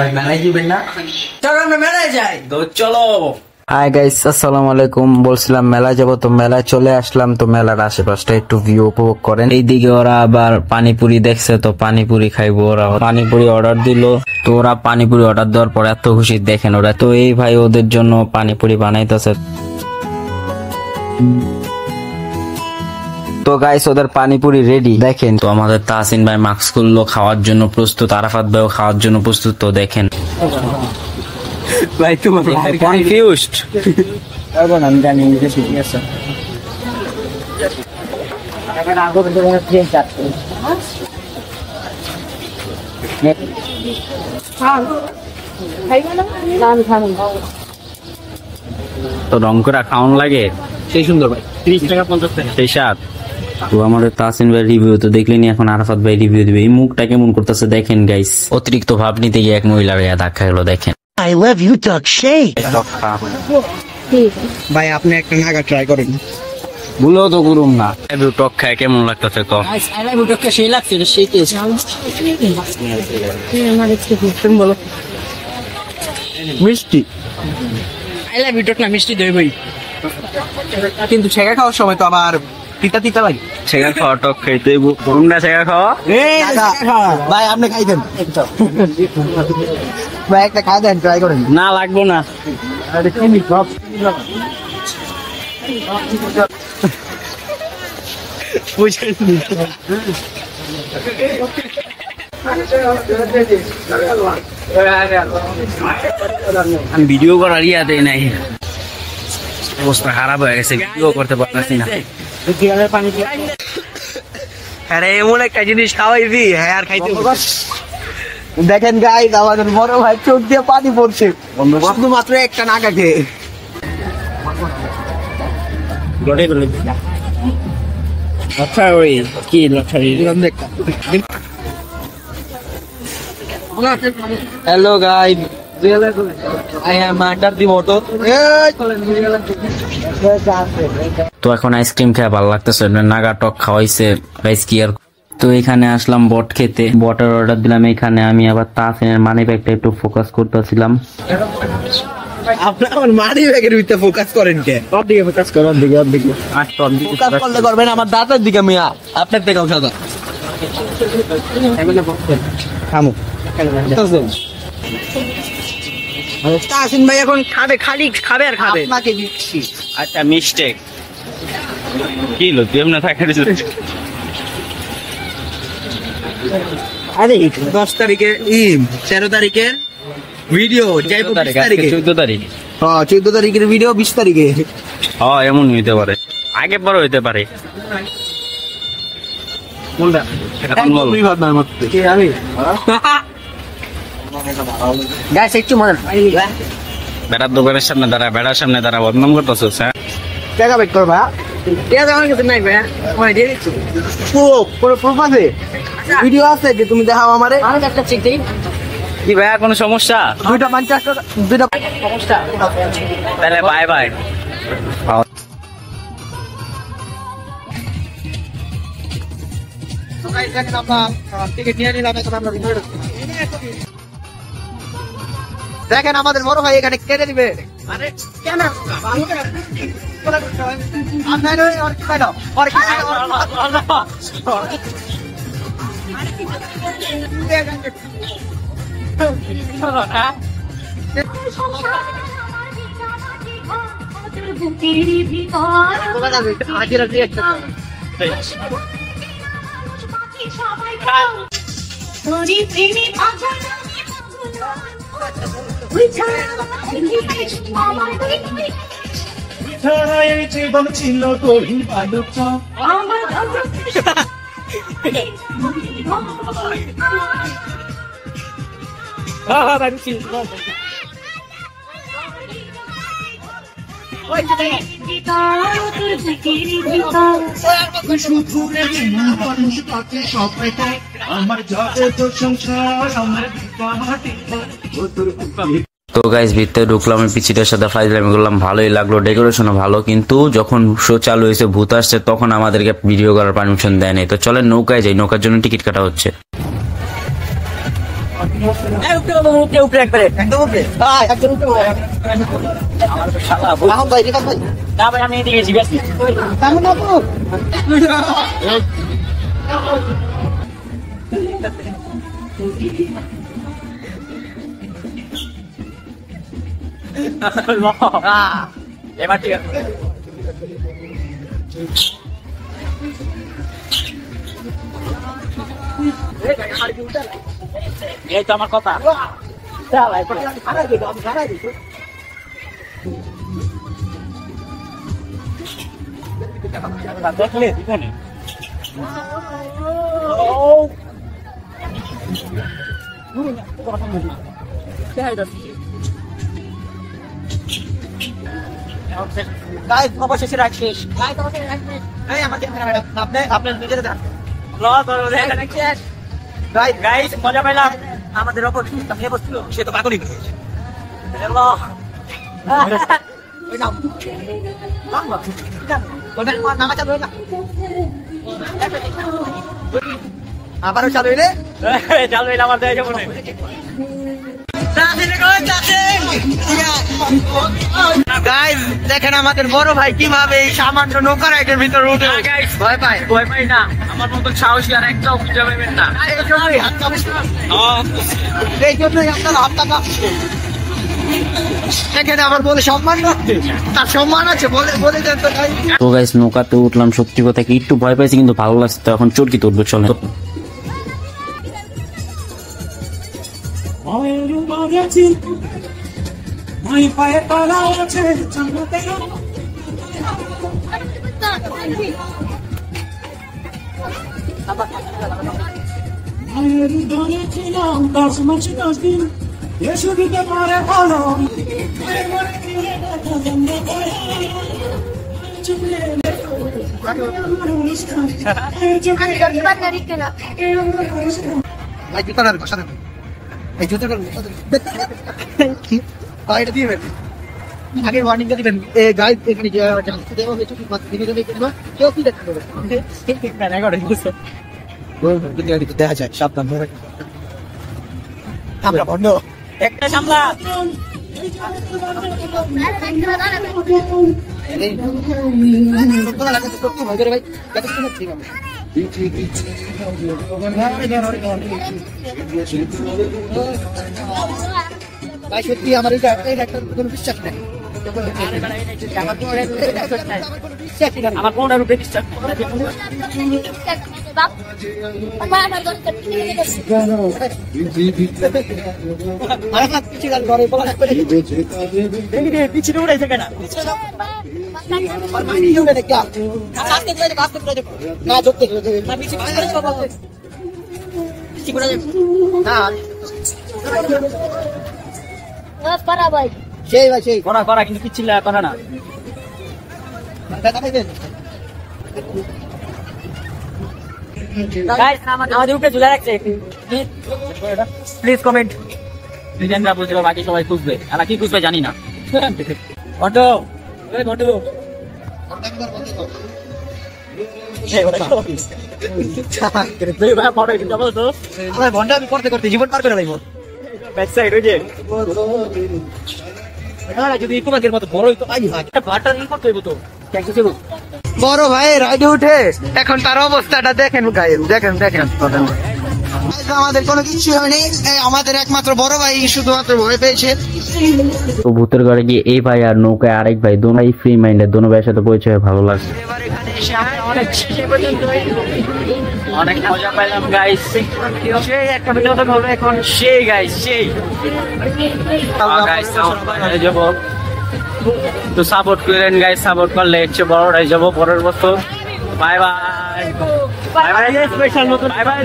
ভাই মেলায় যাবেন না? চলো আমরা মেলায় যাই। তো চলো। হাই গাইস, আসসালামু আলাইকুম। বলছিলাম মেলায় যাবো, তো মেলায় চলে আসলাম। তো মেলার আশেপাশটা একটু ভিউ উপভোগ করেন। এইদিকে ওরা আবার পানিপুরি দেখছে, তো পানিপুরি খাইবো। ওরা পানিপুরি অর্ডার দিল, তো ওরা পানিপুরি অর্ডার দেওয়ার পর এত খুশি দেখেন ওরা। তো এই ভাই ওদের জন্য পানিপুরি বানাইতেছে। তো গাইস ওদের পানিপুরি রেডি দেখেন। তো আমাদের তাহসিন ভাই মাস্ক খুললো, খাওয়ার জন্য প্রস্তুত। আরাফাত ভাইও খাওয়ার জন্য প্রস্তুত। তো দেখেন ভাই তোমার কনফিউজড। আমি জানি যে ঠিক আছে। এখন আগে তো ট্রেন যাচ্ছে। তো রং করে খাওয়ান লাগে সেই সুন্দর ভাই 30 টাকা 50 টাকা সেই স্বাদ। তো আমাদের তাহসিন ভাই রিভিউ তো দেখলেনি, এখন আরাফাত ভাই রিভিউ দিবে। এই মুখটা কেমন করতেছে দেখেন গাইস। অতিরিক্ত ভাব নিতে গিয়ে এক মহিলার গায়ে ধাক্কা গেল দেখেন। I love you, Duck Shade. ভাই আপনি একটা নাগা ট্রাই করেন। ভুলেও তো করুম না। রিভিউ টক খায় কেমন লাগতেছে তো? আই লাভ ইউ সেই লাগছে এটা সেই টেস্ট। তুমি বলো মিষ্টি। আই লাভ ইউ না মিষ্টি দই ভাই, কিন্তু ছেঁকা খাওয়ার সময় তো আবার তিতা তিতা লাগে। ছেঁকা খাওয়া টক খাইতে কোনটা ছেঁকা খাওয়া? ভাই আপনি খাইতেন ভাই একটা খাই দেন, ট্রাই করেন। না লাগবো না। আমি ভিডিও করার ইয়াতে নাই, অবস্থা খারাপ হয়ে গেছে, ভিডিও করতে পারতেছি না। আরে এমন একটা জিনিস খাওয়াইবি হ্যাঁ আর খাইতে দেখেন গাইস, আমাদের বড় ভাই চোখ দিয়ে পানি পড়ছে শুধুমাত্র একটা নাগা খেয়ে। কি lottery? Hello guys, I am under the motor. তো এখন আইসক্রিম খেয়ে ভালো লাগতেছে, নাগা টক খাওয়াইছে গাইস কি আর। তো এখানে আসলাম বট খেতে, বটের অর্ডার দিলাম। এখানে আমি আবার তাহসিনের মানি ব্যাগটা একটু ফোকাস করতেছিলাম। আপনার আমার মানি ব্যাগের ভিতরে ফোকাস করেন কে? ওর দিকে ফোকাস করেন, দিকে ওর দিকে ফোকাস করলে করবেন আমার দাঁতের দিকে মিয়া, আপনার দিকে সাদা থামো। তাহসিন ভাই এখন খাবে, খালি খাবে আর খাবে। আপনাকে দিচ্ছি। আচ্ছা মিস্টেক কি হলো, তুই এমনি থাকা আরে 10 তারিখে 13 তারিখের ভিডিও যাই 20 তারিখে 14 তারিখ। হ্যাঁ 14 তারিখের ভিডিও 20 তারিখে। হ্যাঁ এমন হইতে পারে, আগে পরে হইতে পারে। কোনটা এখন বল। আমি গাইস একটু মনে বেড়ার দোকানের সামনে দাঁড়া, বেড়ার সামনে দাঁড়া, বদনাম করতেছিস। হ্যাঁ টাকা বেক কর ভাই, টাকা আমার কাছে নাই ভাই, আমি দিয়ে দিচ্ছি। পুরো প্রুফ আছে, ভিডিও আছে যে তুমি দেখাও আমারে। আমি একটা চেক দেই কি ভাইয়া কোনো সমস্যা? 250 টাকা 2টা সমস্যা। তাহলে বাই বাই। তো গাইস দেখেন আমরা টিকিট নিয়ে নিলাম, এখন আমরা ভিডিও দেখেন আমাদের বড় ভাই এখানে কেটে দিবে। আরে কেন আপনার আর কি খাইলো আর কি জীবন ছিল গরিব বালুকা আমার যাবে তো সংসার আমার তো গাইস ভিতরে ঢুকলাম, পিছিটার সাথে ফাইজলামি করলাম, ভালোই লাগলো, ডেকোরেশনও ভালো। কিন্তু যখন শো চালু হয়েছে, ভূত আসছে, তখন আমাদেরকে ভিডিও করার পারমিশন দেয় নাই। তো চলেন নৌকায় যাই, নৌকার জন্য টিকিট কাটা হচ্ছে। উপরে একবারে একদম উপরে একদম উপরে রাহুল ভাই রিফাত ভাই না ভাই আমি এদিকে জিজ্ঞেস কেমন আপু এবার ঠিক আছে এই তো আমার কথা দেখলে দিবেন গাইস অবশেষে রাইড শেষ গাইস অবশেষে রাইড শেষ এই আমাকে আপনি আপনার নিজের যান গাইস গাইস মজা পাইলাম আমাদের অপর কে বসছিল সে তো পাগলই হ্যালো ওই নাম ওটা নামা চালু না আবারও চালু হইলে চালু হইলে আমার দেয় যাবো গাইস দেখেন আমাদের বড় ভাই কিভাবে এই সামান্য নৌকা রাইডের ভিতরে উঠে ভয় পায় ভয় পাই না আমার মতন সাহসী আর একটাও খুঁজে পাইবেন না এই জন্যই আপনার হাতটা কাঁপছে দেখেন আমার বলে সম্মান রাখতে তার সম্মান আছে বলে বলে দেন তো ভাই তো গাইস নৌকাতে উঠলাম, সত্যি কথা কি একটু ভয় পাইছি কিন্তু ভালো লাগছে। তো এখন চরকিতে উঠবো, চলে। ভাই জুতাটা বসা দেন এই জুতাটা এটা দিয়ে দেবেন আগে ওয়ার্নিংটা দিবেন এ গাইড এখানে যে জানতে দেওয়া হয়েছে কি মাত্র দিনে দিনে কিংবা কেউ কি দেখতে দেবে দেখা যায় সাবধান ধরে আমরা বন্ধ একটা সামলা ভাই সত্যি আমার এটা একটা কোনো বিশ্বাস নেই আমার কোনটার উপরে বিশ্বাস পিছিয়ে উড়াইছে কেন সেই ভাই সেই করা করা কিন্তু পিচ্ছিল করা না আমাদের উপরে ঝুলে রাখছে প্লিজ কমেন্ট লিজেন্ডরা বুঝবে বাকি সবাই খুঁজবে আর কি খুঁজবে জানি না অটো অটো ঘন্টা আমি করতে করতে জীবন পার করে লাগবো যদি ইকোবাকের মতো বড় হইতো ভাটার ই করতে হইব তো বড় ভাই রাইডে উঠে এখন তার অবস্থাটা দেখেন গাইল দেখেন দেখেন আমাদের কোনো কিছু হয়নি আমাদের একমাত্র বড় ভাই শুধুমাত্র ভয় পেয়েছে তো ভূতের ঘরে গিয়ে এই ভাই আর নৌকায় আরেক ভাই দোনোই ফ্রি মাইন্ডের, দোনো ভাইয়ের সাথে পরিচয় ভালো লাগছে। অনেক মজা পাইলাম গাইস সেই একটা ভিডিও তো হবে এখন সেই গাইস সেই গাইস যাব তো সাপোর্ট করেন গাইস, সাপোর্ট করলে হচ্ছে বড়রাই যাব পরের বছর। Bye bye bye bye special মতো বাই বাই